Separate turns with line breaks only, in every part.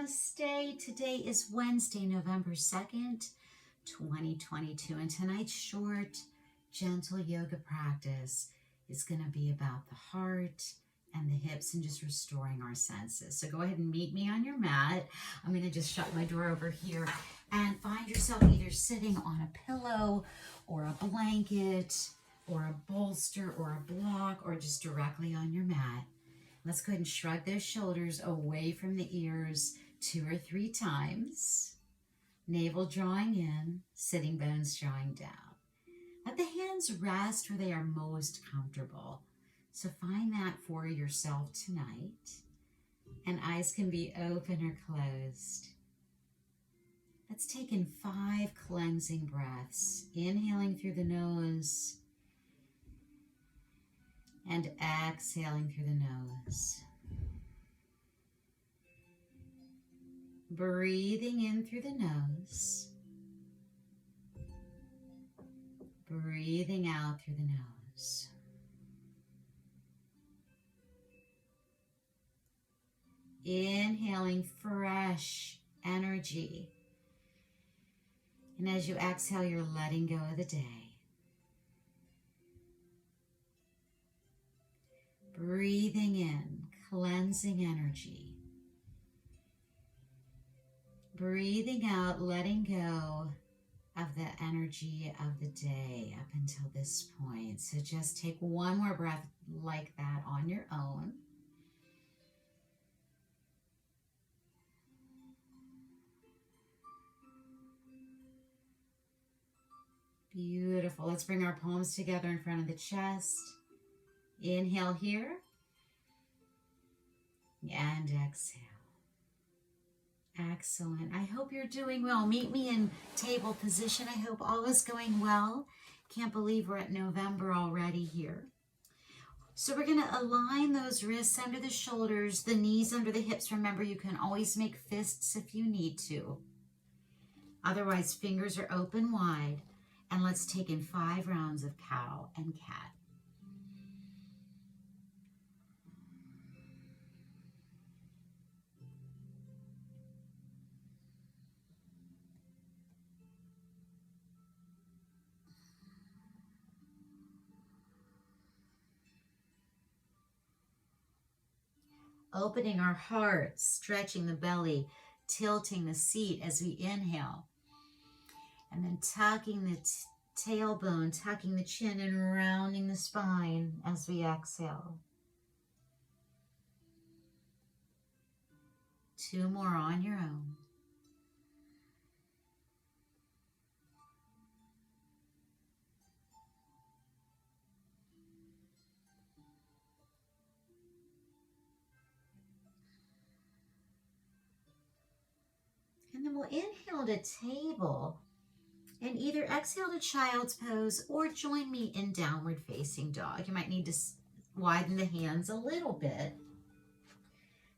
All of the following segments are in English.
Namaste. Today is Wednesday, November 2nd, 2022, and tonight's short, gentle yoga practice is going to be about the heart and the hips and just restoring our senses. So go ahead and meet me on your mat. I'm going to just shut my door over here and find yourself either sitting on a pillow or a blanket or a bolster or a block or just directly on your mat. Let's go ahead and shrug those shoulders away from the ears 2 or 3 times. Navel drawing in, sitting bones drawing down. Let the hands rest where they are most comfortable. So find that for yourself tonight. And eyes can be open or closed. Let's take in 5 cleansing breaths. Inhaling through the nose. And exhaling through the nose. Breathing in through the nose. Breathing out through the nose. Inhaling fresh energy. And as you exhale, you're letting go of the day. Breathing in, cleansing energy. Breathing out, letting go of the energy of the day up until this point. So just take one more breath like that on your own. Beautiful. Let's bring our palms together in front of the chest. Inhale here and exhale. Excellent. I hope you're doing well. Meet me in table position. I hope all is going well. Can't believe we're at November already here. So we're going to align those wrists under the shoulders, the knees under the hips. Remember, you can always make fists if you need to. Otherwise, fingers are open wide. And let's take in 5 rounds of cow and cat. Opening our hearts, stretching the belly, tilting the seat as we inhale. And then tucking the tailbone, tucking the chin and rounding the spine as we exhale. 2 more on your own. And then we'll inhale to table. And either exhale to child's pose or join me in downward facing dog. You might need to widen the hands a little bit.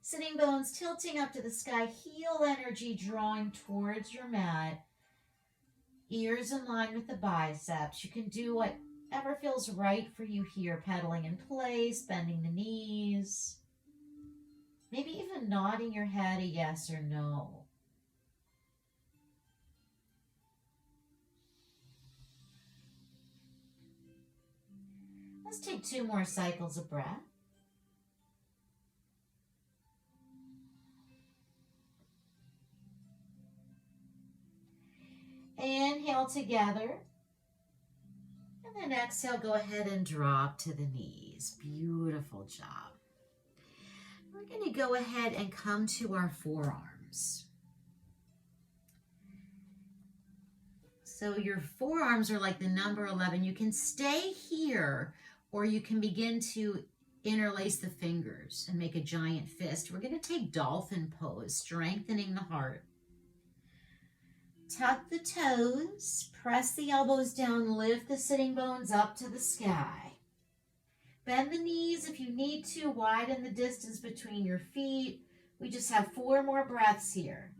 Sitting bones tilting up to the sky. Heel energy drawing towards your mat. Ears in line with the biceps. You can do whatever feels right for you here. Pedaling in place, bending the knees. Maybe even nodding your head a yes or no. Let's take 2 more cycles of breath. Inhale together. And then exhale, go ahead and drop to the knees. Beautiful job. We're going to go ahead and come to our forearms. So your forearms are like the number 11. You can stay here, or you can begin to interlace the fingers and make a giant fist. We're going to take dolphin pose, strengthening the heart. Tuck the toes, press the elbows down, lift the sitting bones up to the sky. Bend the knees if you need to, widen the distance between your feet. We just have 4 more breaths here.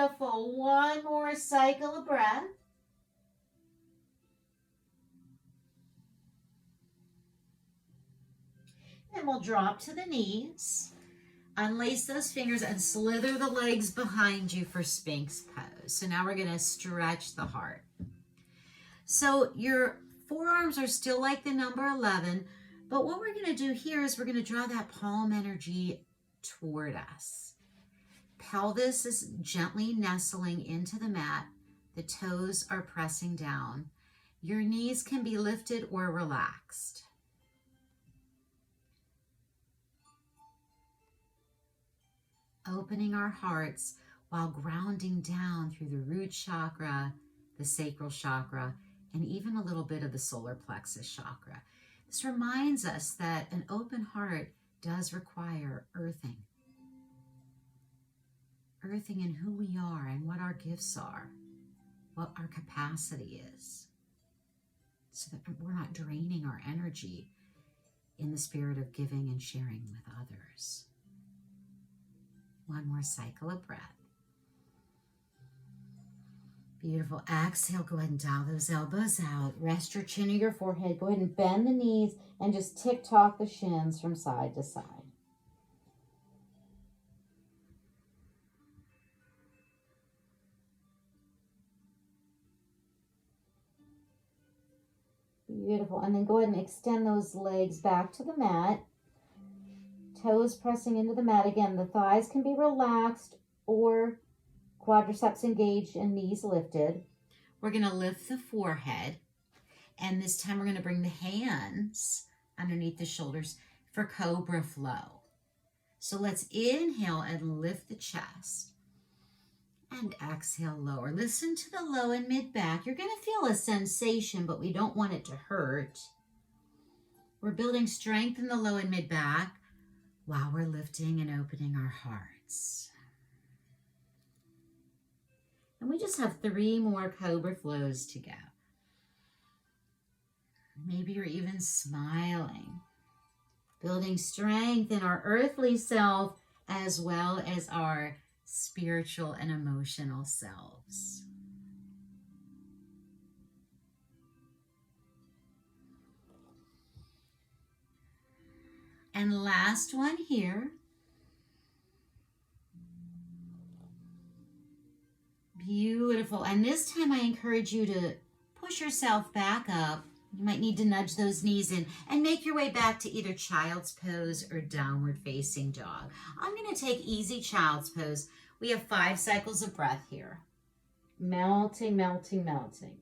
Beautiful. One more cycle of breath. And we'll drop to the knees. Unlace those fingers and slither the legs behind you for Sphinx pose. So now we're going to stretch the heart. So your forearms are still like the number 11, but what we're going to do here is we're going to draw that palm energy toward us. Pelvis is gently nestling into the mat. The toes are pressing down. Your knees can be lifted or relaxed. Opening our hearts while grounding down through the root chakra, the sacral chakra, and even a little bit of the solar plexus chakra. This reminds us that an open heart does require earthing. Earthing in who we are and what our gifts are, what our capacity is, so that we're not draining our energy in the spirit of giving and sharing with others. One more cycle of breath. Beautiful. Exhale, go ahead and dial those elbows out. Rest your chin on your forehead. Go ahead and bend the knees and just tick-tock the shins from side to side. Beautiful. And then go ahead and extend those legs back to the mat. Toes pressing into the mat. Again, the thighs can be relaxed or quadriceps engaged and knees lifted. We're going to lift the forehead. And this time we're going to bring the hands underneath the shoulders for Cobra Flow. So let's inhale and lift the chest. And exhale, lower. Listen to the low and mid back. You're going to feel a sensation, but we don't want it to hurt. We're building strength in the low and mid back while we're lifting and opening our hearts. And we just have 3 more Cobra Flows to go. Maybe you're even smiling. Building strength in our earthly self as well as our spiritual and emotional selves. And last one here. Beautiful. And this time I encourage you to push yourself back up. You might need to nudge those knees in and make your way back to either child's pose or downward facing dog. I'm going to take easy child's pose. We have 5 cycles of breath here. Melting, melting, melting.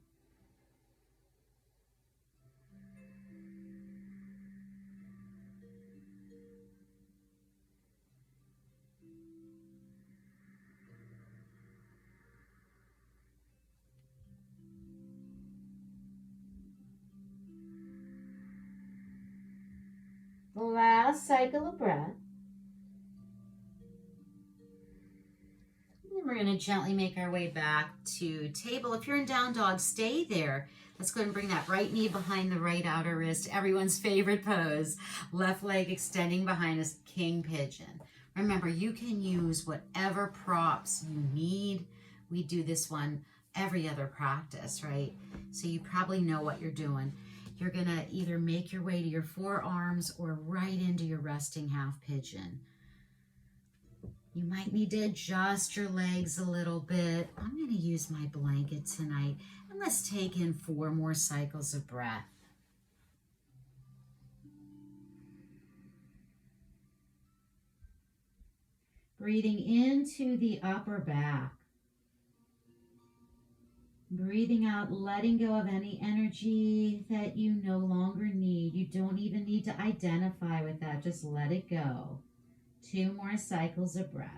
Last cycle of breath. And we're going to gently make our way back to table. If you're in down dog, stay there. Let's go ahead and bring that right knee behind the right outer wrist. Everyone's favorite pose. Left leg extending behind us, King Pigeon. Remember, you can use whatever props you need. We do this one every other practice, right? So you probably know what you're doing. You're going to either make your way to your forearms or right into your resting half pigeon. You might need to adjust your legs a little bit. I'm going to use my blanket tonight. And let's take in 4 more cycles of breath. Breathing into the upper back. Breathing out, letting go of any energy that you no longer need. You don't even need to identify with that. Just let it go. 2 more cycles of breath.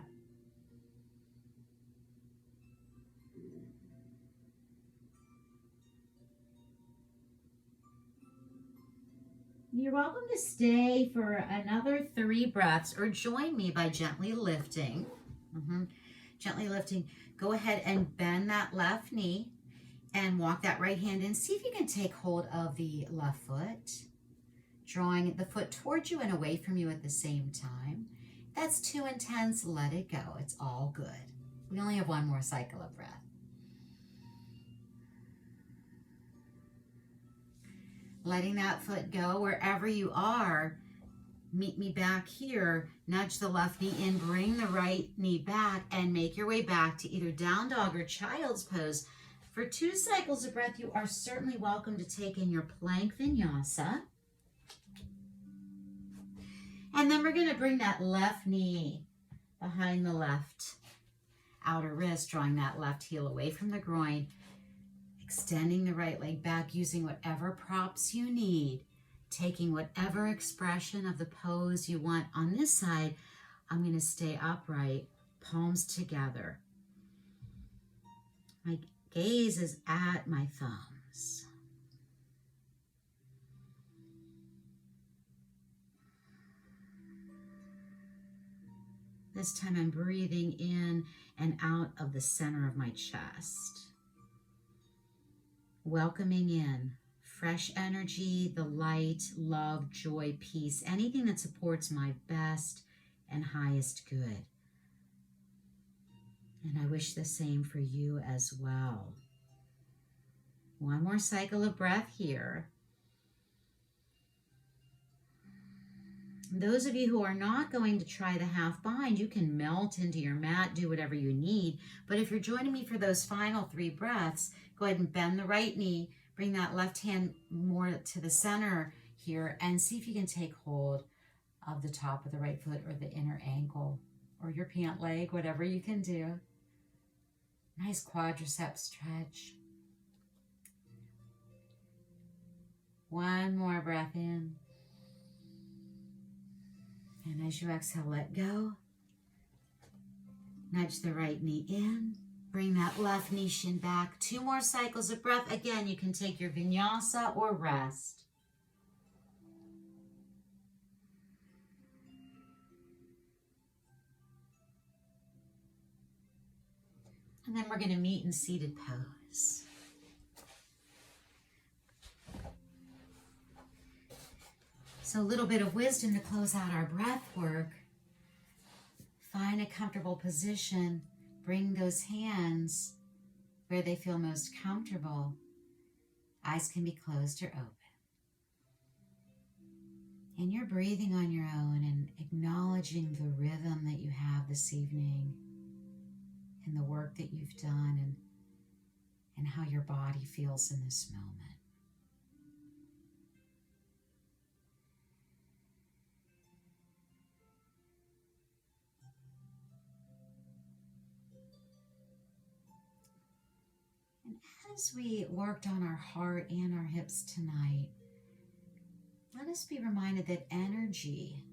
You're welcome to stay for another 3 breaths or join me by gently lifting. Gently lifting. Go ahead and bend that left knee and walk that right hand in. See if you can take hold of the left foot, drawing the foot towards you and away from you at the same time. If that's too intense, let it go. It's all good. We only have one more cycle of breath. Letting that foot go wherever you are. Meet me back here. Nudge the left knee in, bring the right knee back, and make your way back to either down dog or child's pose. For 2 cycles of breath, you are certainly welcome to take in your plank vinyasa. And then we're going to bring that left knee behind the left outer wrist, drawing that left heel away from the groin, extending the right leg back, using whatever props you need, taking whatever expression of the pose you want. On this side, I'm going to stay upright, palms together. My gaze is at my thumbs. This time I'm breathing in and out of the center of my chest. Welcoming in fresh energy, the light, love, joy, peace, anything that supports my best and highest good. And I wish the same for you as well. One more cycle of breath here. Those of you who are not going to try the half bind, you can melt into your mat, do whatever you need. But if you're joining me for those final 3 breaths, go ahead and bend the right knee, bring that left hand more to the center here, and see if you can take hold of the top of the right foot or the inner ankle or your pant leg, whatever you can do. Nice quadricep stretch. One more breath in. And as you exhale, let go. Nudge the right knee in. Bring that left knee shin back. 2 more cycles of breath. Again, you can take your vinyasa or rest. And then we're going to meet in seated pose. So a little bit of wisdom to close out our breath work. Find a comfortable position. Bring those hands where they feel most comfortable. Eyes can be closed or open. And you're breathing on your own and acknowledging the rhythm that you have this evening and the work that you've done and how your body feels in this moment. And as we worked on our heart and our hips tonight, let us be reminded that energy,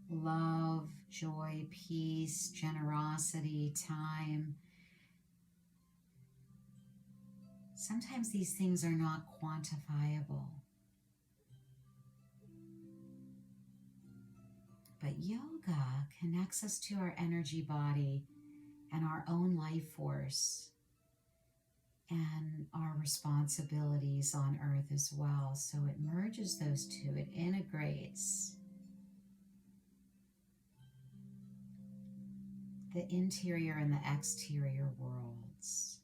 love, joy, peace, generosity, time, sometimes these things are not quantifiable. But yoga connects us to our energy body and our own life force and our responsibilities on earth as well. So it merges those two, it integrates the interior and the exterior worlds.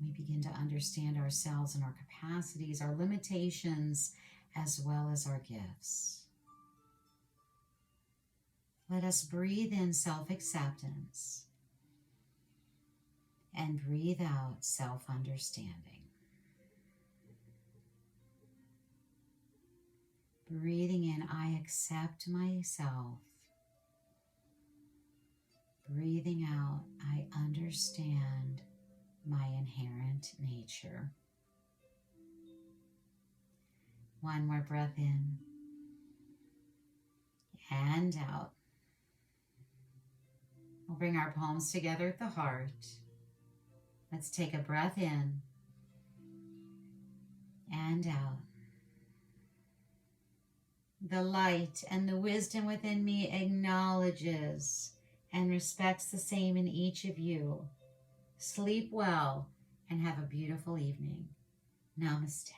We begin to understand ourselves and our capacities, our limitations, as well as our gifts. Let us breathe in self-acceptance and breathe out self-understanding. Breathing in, I accept myself. Breathing out, I understand my inherent nature. One more breath in and out. We'll bring our palms together at the heart. Let's take a breath in and out. The light and the wisdom within me acknowledges and respects the same in each of you. Sleep well and have a beautiful evening. Namaste.